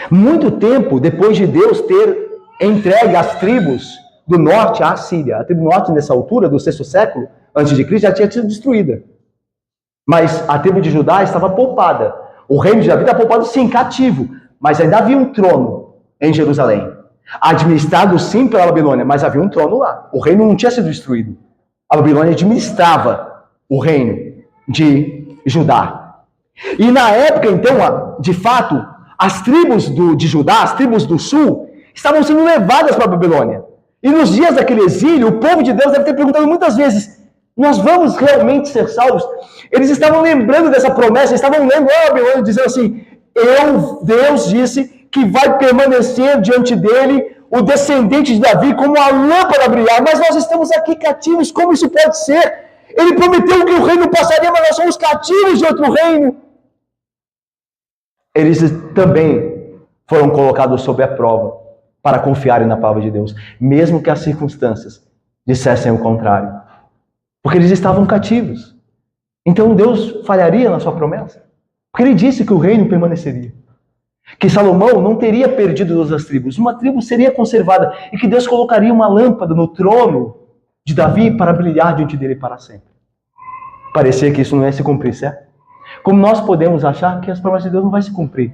Muito tempo depois de Deus ter entregue às tribos do norte à Síria. A tribo do norte, nessa altura, do 6º século antes de Cristo, já tinha sido destruída. Mas a tribo de Judá estava poupada. O reino de Davi estava poupado, sim, cativo. Mas ainda havia um trono em Jerusalém. Administrado, sim, pela Babilônia, mas havia um trono lá. O reino não tinha sido destruído. A Babilônia administrava o reino de Judá. E na época, então, de fato, as tribos de Judá, as tribos do sul, estavam sendo levadas para a Babilônia. E nos dias daquele exílio, o povo de Deus deve ter perguntado muitas vezes: nós vamos realmente ser salvos? Eles estavam lembrando dessa promessa, estavam lendo a Babilônia, dizendo assim: Deus disse que vai permanecer diante dele o descendente de Davi como a lâmpada a brilhar, mas nós estamos aqui cativos, como isso pode ser? Ele prometeu que o reino passaria, mas nós somos cativos de outro reino. Eles também foram colocados sob a prova para confiarem na palavra de Deus, mesmo que as circunstâncias dissessem o contrário. Porque eles estavam cativos. Então Deus falharia na sua promessa. Porque ele disse que o reino permaneceria. Que Salomão não teria perdido todas as tribos. Uma tribo seria conservada. E que Deus colocaria uma lâmpada no trono de Davi para brilhar diante dele para sempre. Parecia que isso não ia se cumprir, certo? Como nós podemos achar que as promessas de Deus não vão se cumprir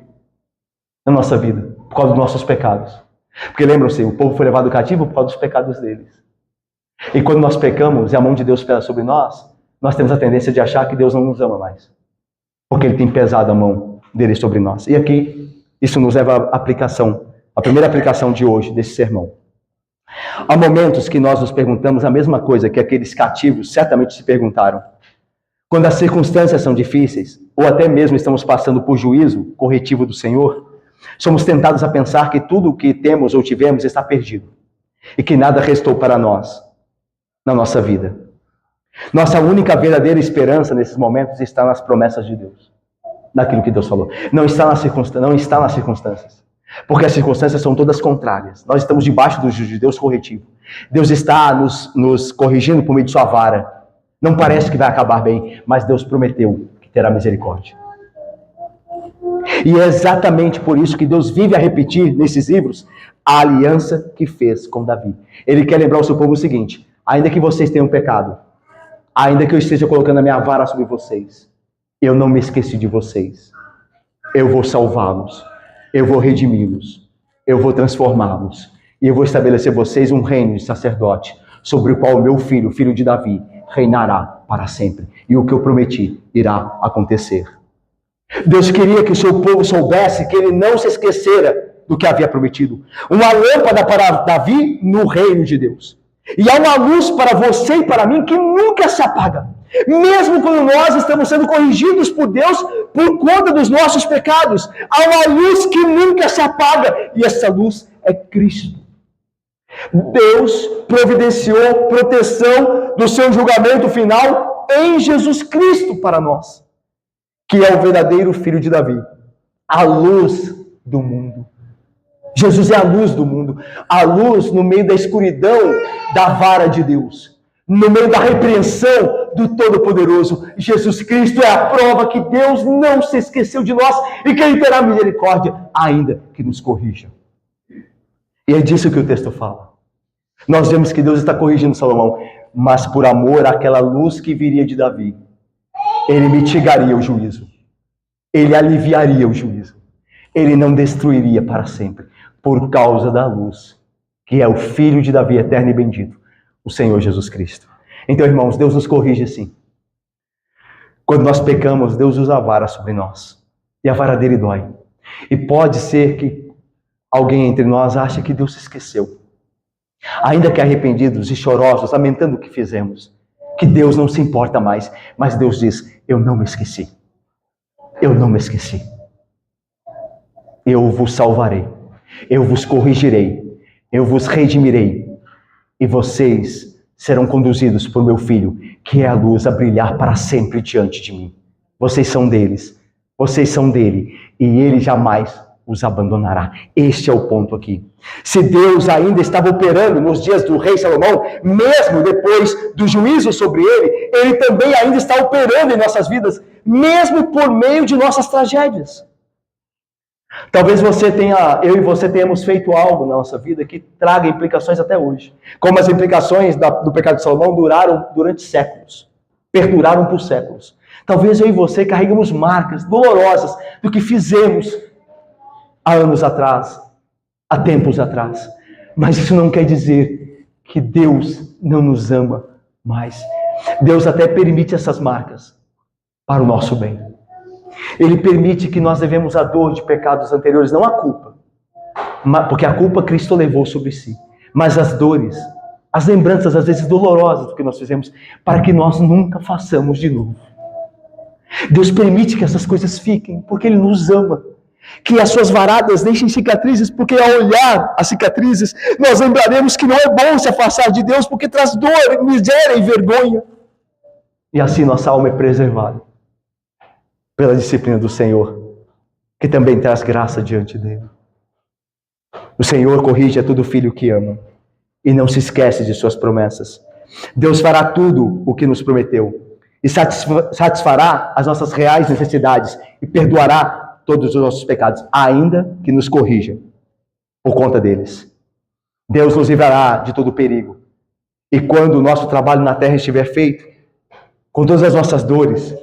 na nossa vida, por causa dos nossos pecados? Porque lembram-se, o povo foi levado cativo por causa dos pecados deles. E quando nós pecamos e a mão de Deus pesa sobre nós, nós temos a tendência de achar que Deus não nos ama mais. Porque Ele tem pesado a mão dele sobre nós. E aqui, isso nos leva à aplicação, a primeira aplicação de hoje, desse sermão. Há momentos que nós nos perguntamos a mesma coisa que aqueles cativos certamente se perguntaram. Quando as circunstâncias são difíceis, ou até mesmo estamos passando por juízo corretivo do Senhor, somos tentados a pensar que tudo o que temos ou tivemos está perdido. E que nada restou para nós na nossa vida. Nossa única verdadeira esperança nesses momentos está nas promessas de Deus. Naquilo que Deus falou. Não está nas circunstâncias. Porque as circunstâncias são todas contrárias. Nós estamos debaixo do juízo de Deus corretivo. Deus está nos corrigindo por meio de sua vara. Não parece que vai acabar bem, mas Deus prometeu que terá misericórdia. E é exatamente por isso que Deus vive a repetir nesses livros a aliança que fez com Davi. Ele quer lembrar ao seu povo o seguinte: ainda que vocês tenham pecado, ainda que eu esteja colocando a minha vara sobre vocês, eu não me esqueci de vocês. Eu vou salvá-los, eu vou redimi-los, eu vou transformá-los, e eu vou estabelecer vocês um reino de sacerdote, sobre o qual o meu filho, o filho de Davi, reinará para sempre. E o que eu prometi irá acontecer. Deus queria que o seu povo soubesse que ele não se esquecera do que havia prometido. Uma lâmpada para Davi no reino de Deus. E há uma luz para você e para mim que nunca se apaga. Mesmo quando nós estamos sendo corrigidos por Deus por conta dos nossos pecados, há uma luz que nunca se apaga. E essa luz é Cristo. Deus providenciou proteção do seu julgamento final em Jesus Cristo para nós, que é o verdadeiro filho de Davi, a luz do mundo. Jesus é a luz do mundo, a luz no meio da escuridão da vara de Deus, no meio da repreensão do Todo-Poderoso. Jesus Cristo é a prova que Deus não se esqueceu de nós e que Ele terá misericórdia, ainda que nos corrija. E é disso que o texto fala. Nós vemos que Deus está corrigindo Salomão, mas por amor àquela luz que viria de Davi, Ele mitigaria o juízo. Ele aliviaria o juízo. Ele não destruiria para sempre, por causa da luz, que é o Filho de Davi, eterno e bendito, o Senhor Jesus Cristo. Então, irmãos, Deus nos corrige sim. Quando nós pecamos, Deus usa a vara sobre nós. E a vara dele dói. E pode ser que alguém entre nós ache que Deus se esqueceu. Ainda que arrependidos e chorosos, lamentando o que fizemos, que Deus não se importa mais. Mas Deus diz: eu não me esqueci. Eu não me esqueci. Eu vos salvarei. Eu vos corrigirei. Eu vos redimirei. E vocês serão conduzidos por meu Filho, que é a luz a brilhar para sempre diante de mim. Vocês são deles. Vocês são dele. E ele jamais os abandonará. Este é o ponto aqui. Se Deus ainda estava operando nos dias do rei Salomão, mesmo depois do juízo sobre ele, ele também ainda está operando em nossas vidas, mesmo por meio de nossas tragédias. Talvez eu e você tenhamos feito algo na nossa vida que traga implicações até hoje. Como as implicações do pecado de Salomão duraram durante séculos. Perduraram por séculos. Talvez eu e você carregamos marcas dolorosas do que fizemos há anos atrás, há tempos atrás. Mas isso não quer dizer que Deus não nos ama mais. Deus até permite essas marcas para o nosso bem. Ele permite que nós levemos a dor de pecados anteriores, não a culpa. Porque a culpa Cristo levou sobre si. Mas as dores, as lembranças às vezes dolorosas do que nós fizemos, para que nós nunca façamos de novo. Deus permite que essas coisas fiquem, porque Ele nos ama. Que as suas varadas deixem cicatrizes, porque ao olhar as cicatrizes, nós lembraremos que não é bom se afastar de Deus, porque traz dor, miséria e vergonha. E assim nossa alma é preservada pela disciplina do Senhor, que também traz graça diante dele. O Senhor corrige a todo filho que ama e não se esquece de suas promessas. Deus fará tudo o que nos prometeu e satisfará as nossas reais necessidades e perdoará todos os nossos pecados, ainda que nos corrija por conta deles. Deus nos livrará de todo perigo. E quando o nosso trabalho na terra estiver feito, com todas as nossas dores,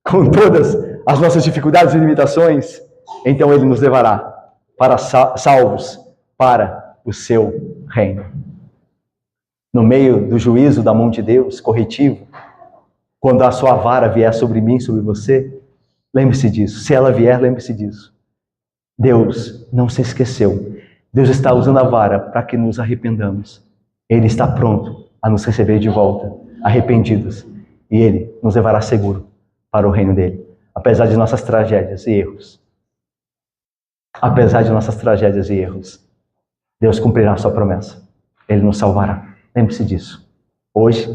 com todas as nossas dificuldades e limitações, então Ele nos levará para salvos para o seu reino. No meio do juízo da mão de Deus, corretivo, quando a sua vara vier sobre mim, sobre você, lembre-se disso. Se ela vier, lembre-se disso. Deus não se esqueceu. Deus está usando a vara para que nos arrependamos. Ele está pronto a nos receber de volta, arrependidos. E Ele nos levará seguro para o reino dele, apesar de nossas tragédias e erros. Apesar de nossas tragédias e erros, Deus cumprirá a sua promessa. Ele nos salvará. Lembre-se disso. Hoje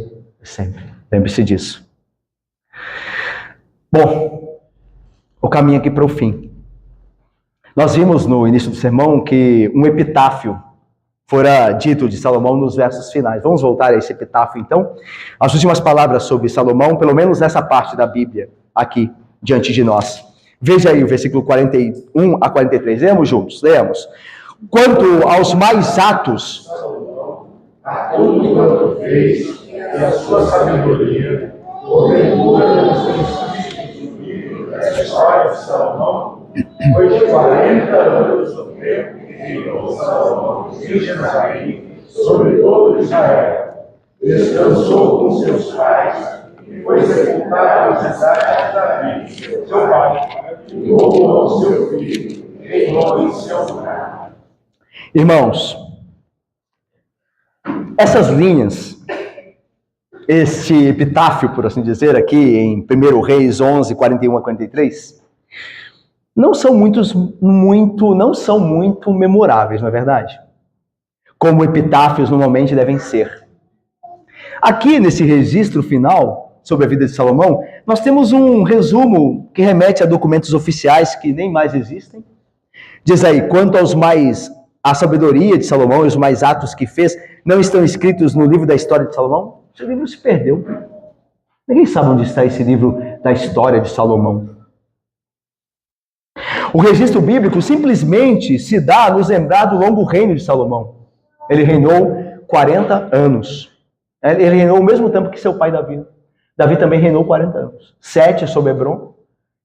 e sempre. Lembre-se disso. Bom, o caminho aqui para o fim. Nós vimos no início do sermão que um epitáfio fora dito de Salomão nos versos finais. Vamos voltar a esse epitáfio, então. As últimas palavras sobre Salomão, pelo menos nessa parte da Bíblia, aqui, diante de nós. Veja aí o versículo 41 a 43. Leamos juntos, leamos. Quanto aos mais atos, a tudo quanto fez, e a sua sabedoria, porventura não tem escrito no livro da história de Salomão, foi de 40 anos o tempo que reinou Salomão em Jerusalém, sobre todo Israel. Descansou com seus pais e foi sepultado na cidade de Davi, seu pai, e roubou seu filho, reinou em seu lugar. Irmãos, essas linhas, este epitáfio, por assim dizer, aqui em 1 Reis 11, 41 a 43, não são muito memoráveis, não é verdade? Como epitáfios normalmente devem ser. Aqui, nesse registro final sobre a vida de Salomão, nós temos um resumo que remete a documentos oficiais que nem mais existem. Diz aí, quanto à sabedoria de Salomão e os mais atos que fez, não estão escritos no livro da história de Salomão? Esse livro se perdeu. Ninguém sabe onde está esse livro da história de Salomão. O registro bíblico simplesmente se dá a nos lembrar do longo reino de Salomão. Ele reinou 40 anos. Ele reinou o mesmo tempo que seu pai Davi. Davi também reinou 40 anos. 7 sobre Hebron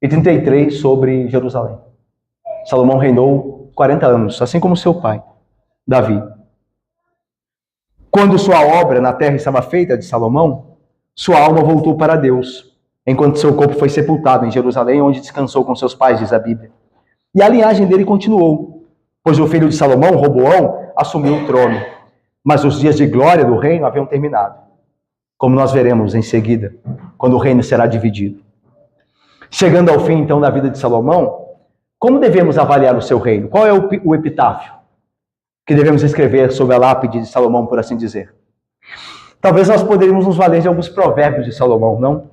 e 33 sobre Jerusalém. Salomão reinou 40 anos, assim como seu pai, Davi. Quando sua obra na terra estava feita de Salomão, sua alma voltou para Deus, enquanto seu corpo foi sepultado em Jerusalém, onde descansou com seus pais, diz a Bíblia. E a linhagem dele continuou, pois o filho de Salomão, Roboão, assumiu o trono. Mas os dias de glória do reino haviam terminado, como nós veremos em seguida, quando o reino será dividido. Chegando ao fim, então, da vida de Salomão, como devemos avaliar o seu reino? Qual é o epitáfio que devemos escrever sobre a lápide de Salomão, por assim dizer? Talvez nós poderíamos nos valer de alguns provérbios de Salomão, não?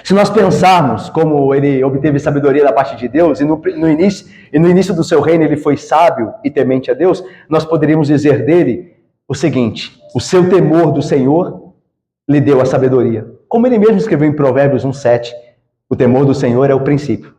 Se nós pensarmos como ele obteve sabedoria da parte de Deus, e no início do seu reino ele foi sábio e temente a Deus, nós poderíamos dizer dele o seguinte: o seu temor do Senhor lhe deu a sabedoria. Como ele mesmo escreveu em Provérbios 1:7, o temor do Senhor é o princípio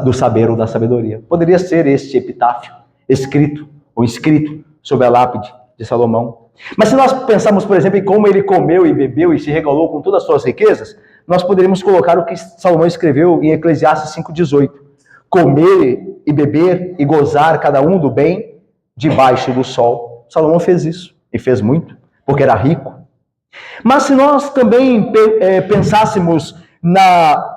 do saber ou da sabedoria. Poderia ser este epitáfio, escrito ou inscrito sobre a lápide de Salomão. Mas se nós pensarmos, por exemplo, em como ele comeu e bebeu e se regalou com todas as suas riquezas, nós poderíamos colocar o que Salomão escreveu em Eclesiastes 5,18. Comer e beber e gozar cada um do bem debaixo do sol. Salomão fez isso, e fez muito, porque era rico. Mas se nós também pensássemos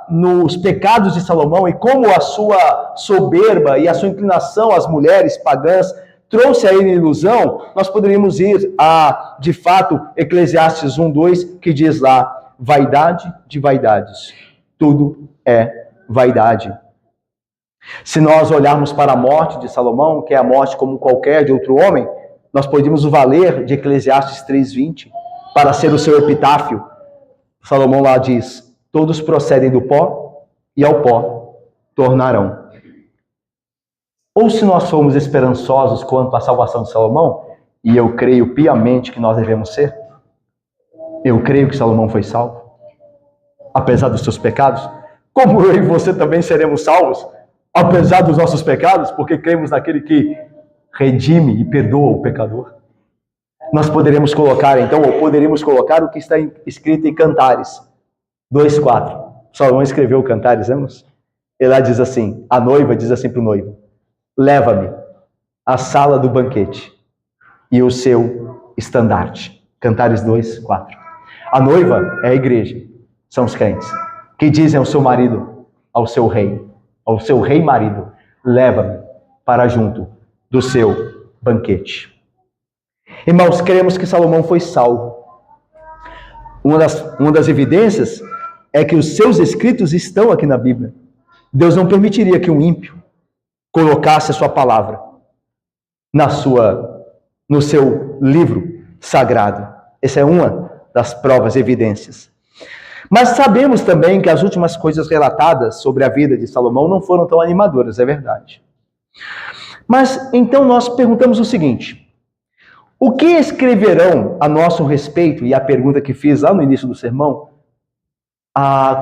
nos pecados de Salomão e como a sua soberba e a sua inclinação às mulheres pagãs trouxe a ele ilusão, nós poderíamos ir a, de fato, Eclesiastes 1:2, que diz lá, vaidade de vaidades, tudo é vaidade. Se nós olharmos para a morte de Salomão, que é a morte como qualquer de outro homem, nós podemos valer de Eclesiastes 3:20 para ser o seu epitáfio. Salomão lá diz, todos procedem do pó e ao pó tornarão. Ou se nós formos esperançosos quanto à salvação de Salomão, e eu creio piamente que nós devemos ser, eu creio que Salomão foi salvo, apesar dos seus pecados, como eu e você também seremos salvos, apesar dos nossos pecados, porque cremos naquele que redime e perdoa o pecador. Nós poderíamos colocar, então, ou poderíamos colocar o que está escrito em Cantares 2:4. Salomão escreveu Cantares, vemos? Ele lá diz assim, a noiva diz assim para o noivo, leva-me à sala do banquete e o seu estandarte. Cantares 2:4. A noiva é a igreja, são os crentes, que dizem ao seu marido, ao seu rei marido, leva-me para junto do seu banquete. Irmãos, cremos que Salomão foi salvo. Uma das evidências é que os seus escritos estão aqui na Bíblia. Deus não permitiria que um ímpio colocasse a sua palavra no seu livro sagrado. Essa é uma das provas, evidências. Mas sabemos também que as últimas coisas relatadas sobre a vida de Salomão não foram tão animadoras, é verdade. Mas então nós perguntamos o seguinte, o que escreverão a nosso respeito, e a pergunta que fiz lá no início do sermão,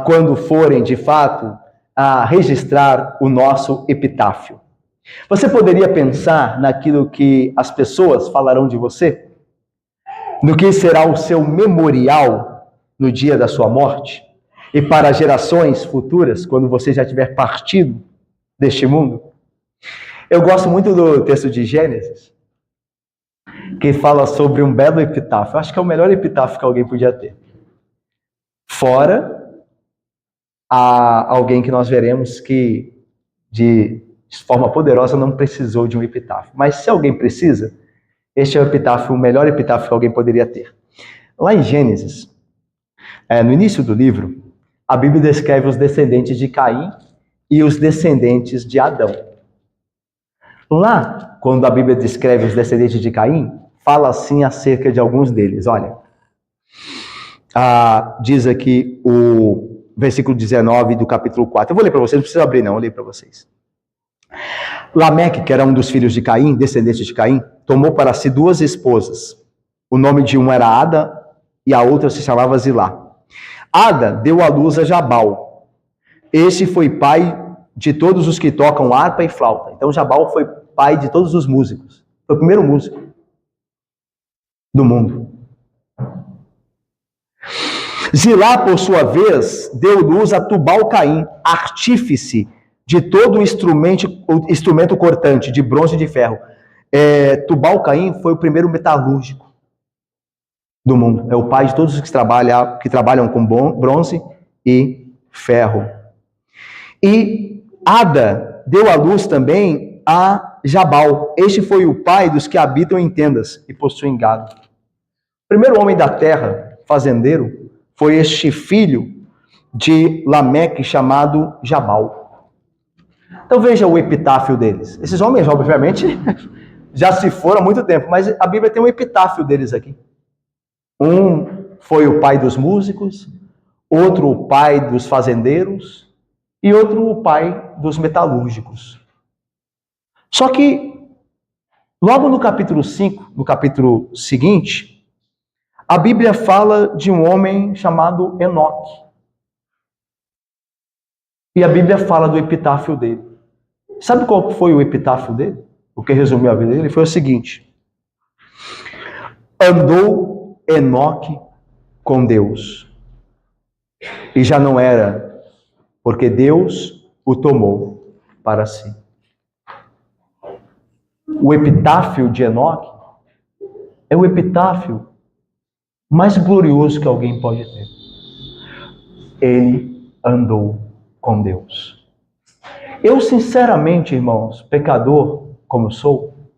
quando forem, de fato, a registrar o nosso epitáfio? Você poderia pensar naquilo que as pessoas falarão de você? No que será o seu memorial no dia da sua morte? E para gerações futuras, quando você já tiver partido deste mundo? Eu gosto muito do texto de Gênesis, que fala sobre um belo epitáfio. Eu acho que é o melhor epitáfio que alguém podia ter. Fora alguém que nós veremos que de forma poderosa não precisou de um epitáfio. Mas se alguém precisa, este é o epitáfio, o melhor epitáfio que alguém poderia ter. Lá em Gênesis, no início do livro, a Bíblia descreve os descendentes de Caim e os descendentes de Adão. Lá, quando a Bíblia descreve os descendentes de Caim, fala assim acerca de alguns deles. Olha, diz aqui o versículo 19 do capítulo 4. Eu vou ler para vocês, não precisa abrir não, eu leio para vocês. Lameque, que era um dos filhos de Caim, descendente de Caim, tomou para si 2 esposas. O nome de uma era Ada e a outra se chamava Zilá. Ada deu à luz a Jabal. Este foi pai de todos os que tocam harpa e flauta. Então Jabal foi pai de todos os músicos. Foi o primeiro músico do mundo. Zilá, por sua vez, deu luz a Tubal-Caim, artífice de todo instrumento cortante, de bronze e de ferro. Tubal-Caim foi o primeiro metalúrgico do mundo. É o pai de todos os que trabalham com bronze e ferro. E Ada deu à luz também a Jabal. Este foi o pai dos que habitam em tendas e possuem gado. O primeiro homem da terra, fazendeiro, foi este filho de Lameque chamado Jabal. Então veja o epitáfio deles. Esses homens, obviamente, já se foram há muito tempo, mas a Bíblia tem um epitáfio deles aqui. Um foi o pai dos músicos, outro o pai dos fazendeiros e outro o pai dos metalúrgicos. Só que, logo no capítulo 5, no capítulo seguinte, a Bíblia fala de um homem chamado Enoque. E a Bíblia fala do epitáfio dele. Sabe qual foi o epitáfio dele? O que resumiu a vida dele foi o seguinte: andou Enoque com Deus, e já não era, porque Deus o tomou para si. O epitáfio de Enoque é o epitáfio mais glorioso que alguém pode ter. Ele andou com Deus. Eu, sinceramente, irmãos, pecador como eu sou,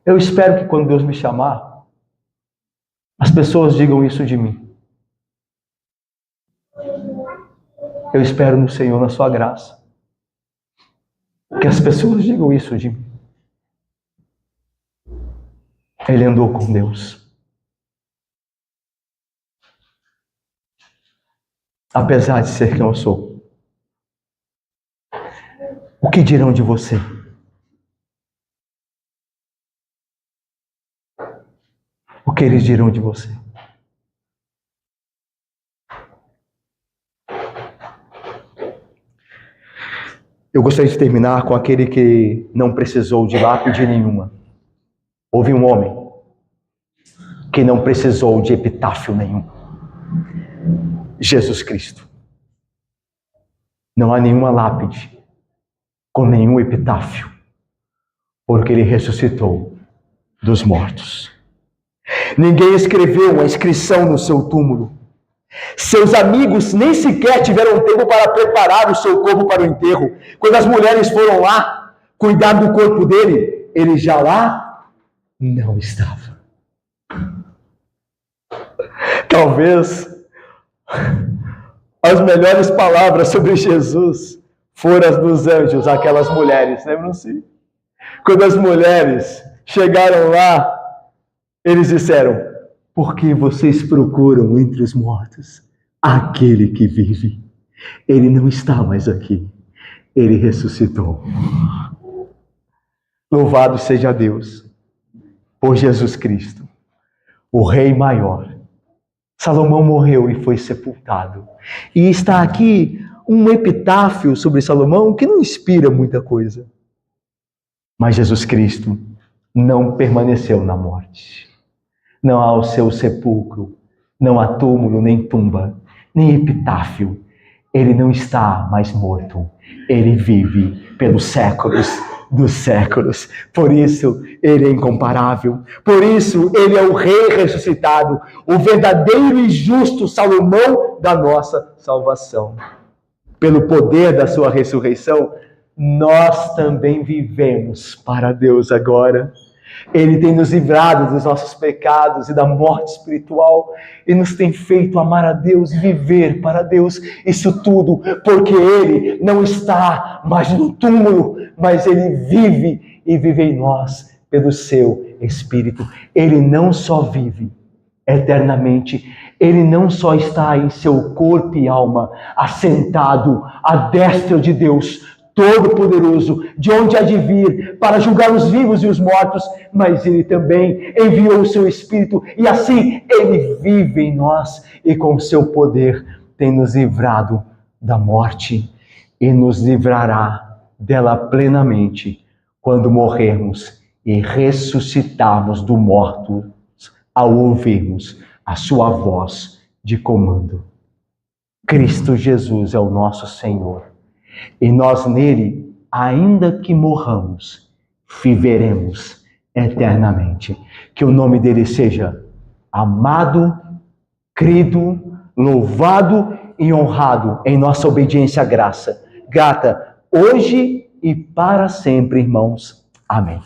eu espero que quando Deus me chamar, as pessoas digam isso de mim. Eu espero no Senhor, na sua graça, que as pessoas digam isso de mim. Ele andou com Deus. Apesar de ser quem eu sou. O que dirão de você? O que eles dirão de você? Eu gostaria de terminar com aquele que não precisou de lápide nenhuma. Houve um homem que não precisou de epitáfio nenhum. Jesus Cristo. Não há nenhuma lápide com nenhum epitáfio, porque ele ressuscitou dos mortos. Ninguém escreveu uma inscrição no seu túmulo. Seus amigos nem sequer tiveram tempo para preparar o seu corpo para o enterro. Quando as mulheres foram lá cuidar do corpo dele, ele já lá não estava. Talvez as melhores palavras sobre Jesus foram as dos anjos, aquelas mulheres, lembram-se? Quando as mulheres chegaram lá, eles disseram: por que vocês procuram entre os mortos aquele que vive? Ele não está mais aqui, ele ressuscitou. Louvado seja Deus por Jesus Cristo, o Rei maior. Salomão morreu e foi sepultado. E está aqui um epitáfio sobre Salomão que não inspira muita coisa. Mas Jesus Cristo não permaneceu na morte. Não há o seu sepulcro, não há túmulo, nem tumba, nem epitáfio. Ele não está mais morto. Ele vive pelos séculos dos séculos. Por isso, ele é incomparável. Por isso, ele é o Rei ressuscitado, o verdadeiro e justo Salomão da nossa salvação. Pelo poder da sua ressurreição, nós também vivemos para Deus agora. Ele tem nos livrado dos nossos pecados e da morte espiritual e nos tem feito amar a Deus e viver para Deus. Isso tudo porque Ele não está mais no túmulo, mas Ele vive e vive em nós pelo seu Espírito. Ele não só vive eternamente, Ele não só está em seu corpo e alma, assentado à destra de Deus Todo-Poderoso, de onde há de vir para julgar os vivos e os mortos, mas Ele também enviou o seu Espírito e assim Ele vive em nós e com o seu poder tem nos livrado da morte e nos livrará dela plenamente quando morrermos e ressuscitarmos do morto ao ouvirmos a sua voz de comando. Cristo Jesus é o nosso Senhor. E nós nele, ainda que morramos, viveremos eternamente. Que o nome dele seja amado, crido, louvado e honrado em nossa obediência à graça. Grata, hoje e para sempre, irmãos. Amém.